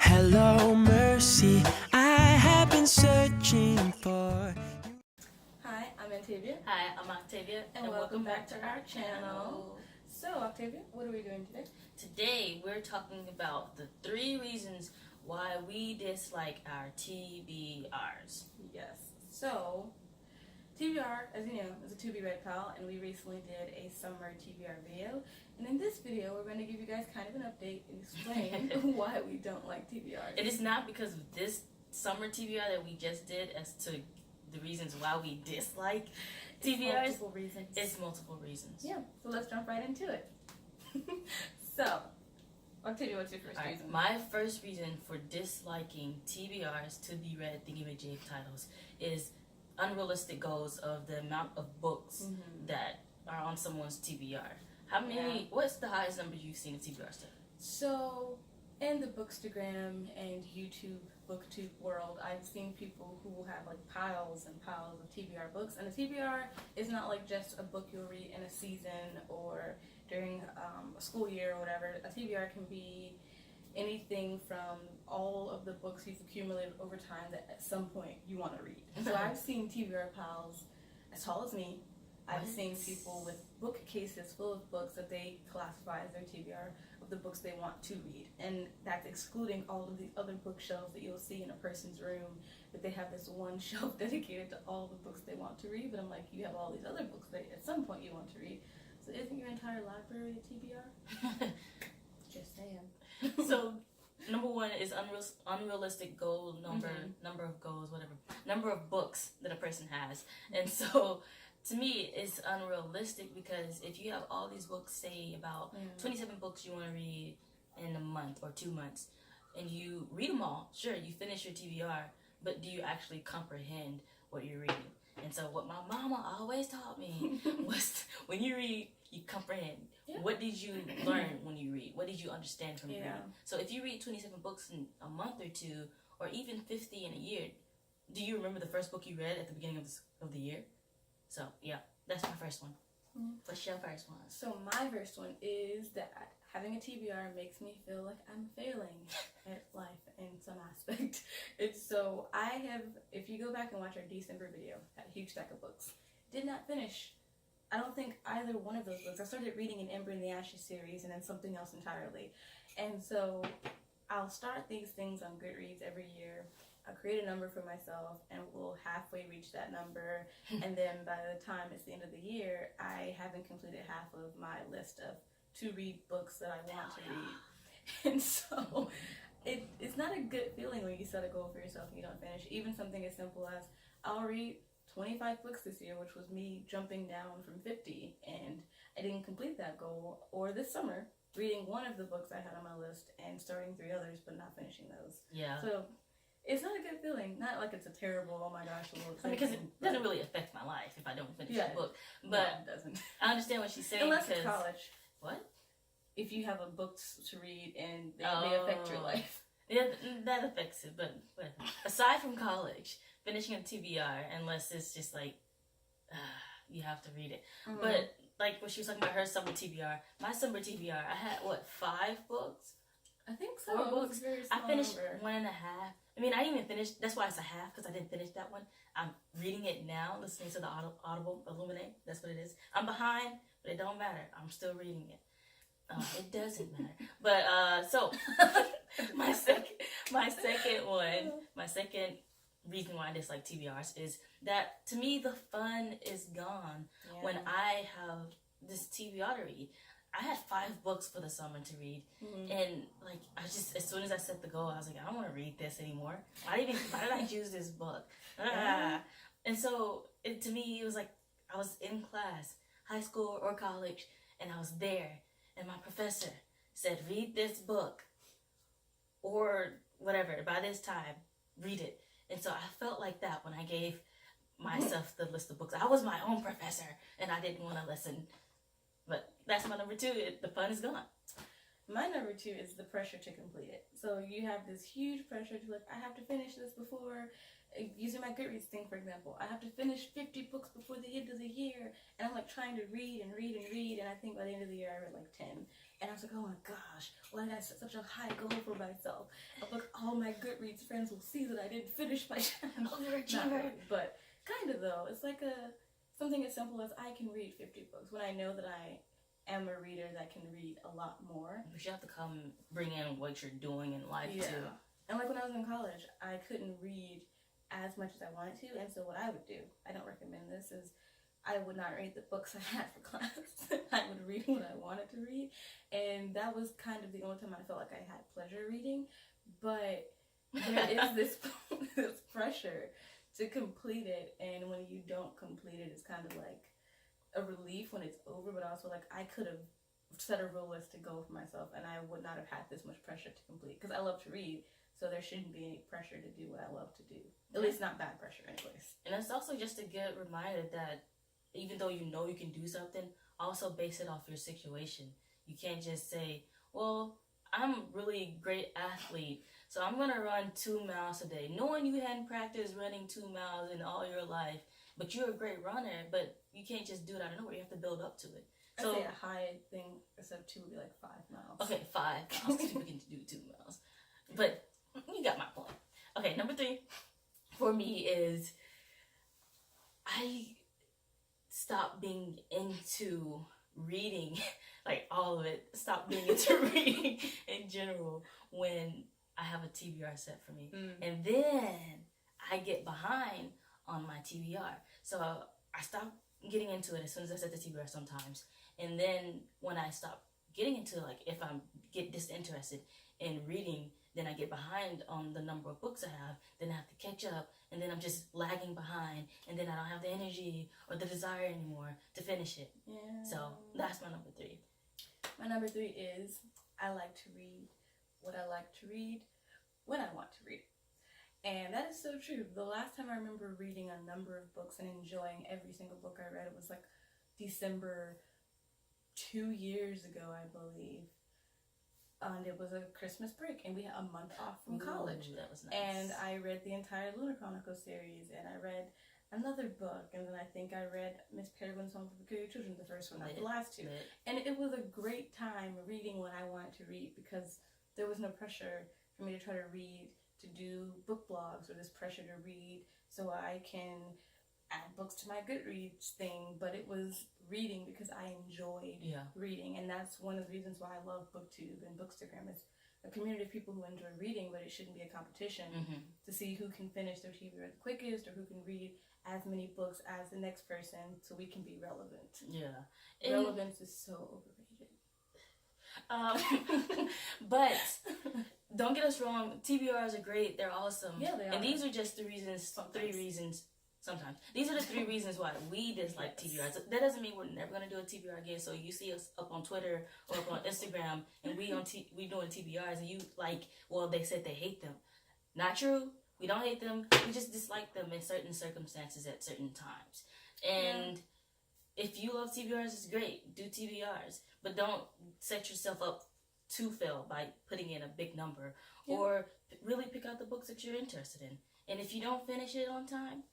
Hello, mercy, I have been searching for. Hi, I'm Octavia. Hi, I'm Octavia, And welcome back to our channel. So, Octavia, what are we doing today? Today, we're talking about the 3 reasons why we dislike our TBRs. Yes. So, TBR, as you know, is a To Be Read pal, and we recently did a summer TBR video. And in this video, we're going to give you guys kind of an update and explain why we don't like TBRs. It is not because of this summer TBR that we just did as to the reasons why we dislike TBRs. Multiple reasons. It's multiple reasons. Yeah, so let's jump right into it. So, Octavia, what's your first reason? My first reason for disliking TBRs, To Be Read thingamajig titles, is unrealistic goals of the amount of books that are on someone's TBR. How many? What's the highest number you've seen of TBR stuff? So, in the Bookstagram and YouTube booktube world, I've seen people who will have like piles and piles of TBR books, and a TBR is not like just a book you'll read in a season or during a school year or whatever. A TBR can be anything from all of the books you've accumulated over time that at some point you want to read. So I've seen TBR piles as tall as me. I've seen people with bookcases full of books that they classify as their TBR of the books they want to read. And that's excluding all of the other bookshelves that you'll see in a person's room, but they have this one shelf dedicated to all the books they want to read. But I'm like, you have all these other books that at some point you want to read. So isn't your entire library a TBR? Just saying. So, number 1 is unrealistic goal number of goals, whatever. Number of books that a person has. And so, to me, it's unrealistic because if you have all these books, say about 27 books you want to read in a month or 2 months, and you read them all, sure, you finish your TBR, but do you actually comprehend what you're reading? And so what my mama always taught me was when you read, you comprehend. Yeah. What did you learn when you read? What did you understand from reading? So if you read 27 books in a month or 2, or even 50 in a year, do you remember the first book you read at the beginning of the year? So, yeah, that's my first one. What's your first one? So my first one is that having a TBR makes me feel like I'm failing at life in some aspect. It's so, if you go back and watch our December video, had a huge stack of books. Did not finish, I don't think, either one of those books. I started reading an Ember in the Ashes series and then something else entirely. And so I'll start these things on Goodreads every year. I'll create a number for myself and we'll halfway reach that number. And then by the time it's the end of the year, I haven't completed half of my list of to-read books that I want to read. And so it's not a good feeling when you set a goal for yourself and you don't finish. Even something as simple as, I'll read 25 books this year, which was me jumping down from 50, and I didn't complete that goal. Or this summer, reading one of the books I had on my list and starting 3 others, but not finishing those. Yeah. So it's not a good feeling. Not like it's a terrible, oh my gosh, because it doesn't really affect my life if I don't finish the book. But no, it doesn't. I understand what she's saying. Unless it's college. What? If you have a book to read and they affect your life. Yeah, that affects it. But aside from college, finishing a TBR, unless it's just like, you have to read it. But like when she was talking about her summer TBR, my summer TBR, I had, 5 books? I think so. 4 books. I finished number. 1.5. I mean, I didn't even finish. That's why it's a half, because I didn't finish that one. I'm reading it now, listening to the Audible Illuminate. That's what it is. I'm behind, but it don't matter. I'm still reading it. It doesn't matter. But so my second reason why I dislike TBRs is that to me the fun is gone when I have this TBR to read. I had 5 books for the summer to read, and like I just, as soon as I set the goal, I was like, I don't want to read this anymore. Why did I choose this book? And so to me, it was like I was in class, high school or college, and I was there, and my professor said, read this book, or whatever, by this time, read it. And so I felt like that when I gave myself the list of books. I was my own professor, and I didn't want to listen. But that's my number 2. The fun is gone. My number 2 is the pressure to complete it. So you have this huge pressure to I have to finish this before, using my Goodreads thing, for example, I have to finish 50 books before the end of the year. And I'm like trying to read and read and read. And I think by the end of the year I read like 10. And I was like, oh my gosh, why did I set such a high goal for myself? I was like, all my Goodreads friends will see that I didn't finish my channel. Not really, but kind of though. It's like something as simple as I can read 50 books when I know that I am a reader that can read a lot more. But you have to bring in what you're doing in life too. And like when I was in college, I couldn't read as much as I wanted to, and so what I would do, I don't recommend this, is I would not read the books I had for class. I would read what I wanted to read, and that was kind of the only time I felt like I had pleasure reading. But there is this pressure to complete it, and when you don't complete it, it's kind of like a relief when it's over, but also like I could have set a realistic goal for myself, and I would not have had this much pressure to complete, because I love to read, so there shouldn't be any pressure to do what I love to do. At least not bad pressure anyways. And it's also just a good reminder that even though you know you can do something, also base it off your situation. You can't just say, well, I'm a really great athlete, so I'm going to run 2 miles a day. Knowing you hadn't practiced running 2 miles in all your life, but you're a great runner, but you can't just do it out of nowhere. You have to build up to it. So, I'd say a high thing, except 2 would be like 5 miles. Okay, 5 miles, because we can do 2 miles. But you got my point. Okay, number 3 for me is I stopped being into reading, like all of it. Stop being into reading in general when I have a TBR set for me. And then I get behind on my TBR. So I stop getting into it as soon as I set the TBR sometimes. And then when I stop getting into it, like if I get disinterested in reading, then I get behind on the number of books I have, then I have to catch up, and then I'm just lagging behind, and then I don't have the energy or the desire anymore to finish it. Yeah. So that's my number 3. My number 3 is I like to read what I like to read when I want to read. And that is so true. The last time I remember reading a number of books and enjoying every single book I read, it was like December 2 years ago, I believe. And it was a Christmas break, and we had a month off from college. That was nice. And I read the entire Lunar Chronicles series, and I read another book, and then I think I read Miss Peregrine's Home for Peculiar Children, the first one, not the last 2. And it was a great time reading what I wanted to read, because there was no pressure for me to try to read, to do book blogs, or this pressure to read so I can add books to my Goodreads thing. But it was reading because I enjoyed reading, and that's one of the reasons why I love BookTube and Bookstagram. It's a community of people who enjoy reading, but it shouldn't be a competition to see who can finish their TBR the quickest, or who can read as many books as the next person, so we can be relevant. Yeah. Relevance is so overrated. But don't get us wrong, TBRs are great, they're awesome. Yeah, they are. And these are just the reasons, 3 reasons. Sometimes. These are the 3 reasons why we dislike TBRs. That doesn't mean we're never going to do a TBR again. So you see us up on Twitter or up on Instagram, and we doing TBRs, and you like, well, they said they hate them. Not true. We don't hate them. We just dislike them in certain circumstances at certain times. And if you love TBRs, it's great. Do TBRs. But don't set yourself up to fail by putting in a big number. Or really pick out the books that you're interested in. And if you don't finish it on time,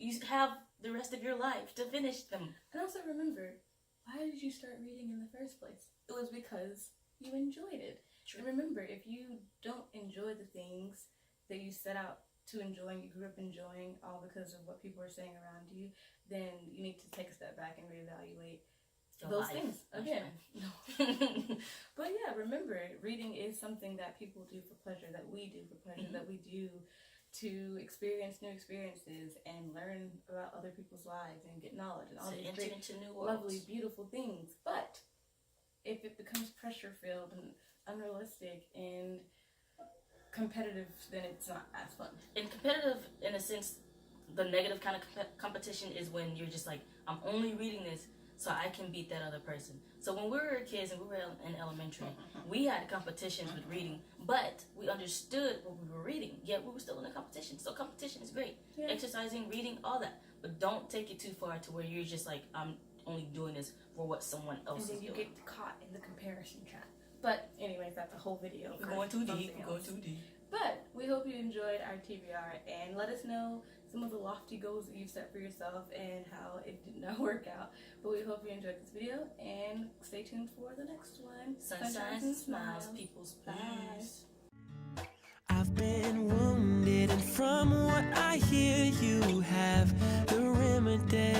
you have the rest of your life to finish them. And also remember, why did you start reading in the first place? It was because you enjoyed it. True. And remember, if you don't enjoy the things that you set out to enjoy and you grew up enjoying all because of what people are saying around you, then you need to take a step back and reevaluate those things again. But yeah, remember, reading is something that people do for pleasure, that we do for pleasure, that we do to experience new experiences and learn about other people's lives and get knowledge and all these great, lovely, beautiful things. But if it becomes pressure-filled and unrealistic and competitive, then it's not as fun. And competitive, in a sense, the negative kind of competition is when you're just like, I'm only reading this so I can beat that other person. So when we were kids and we were in elementary, we had competitions with reading, but we understood what we were reading, yet we were still in a competition. So competition is great. Exercising, reading, all that. But don't take it too far to where you're just like, I'm only doing this for what someone else is doing. And then you get caught in the comparison trap. But anyways, that's a whole video. We're going too deep. But we hope you enjoyed our TBR, and let us know some of the lofty goals that you've set for yourself and how it did not work out. But we hope you enjoyed this video, and stay tuned for the next one. Sunshines and smiles, people's Bye. peace. I've been wounded, and from what I hear, you have the remedy.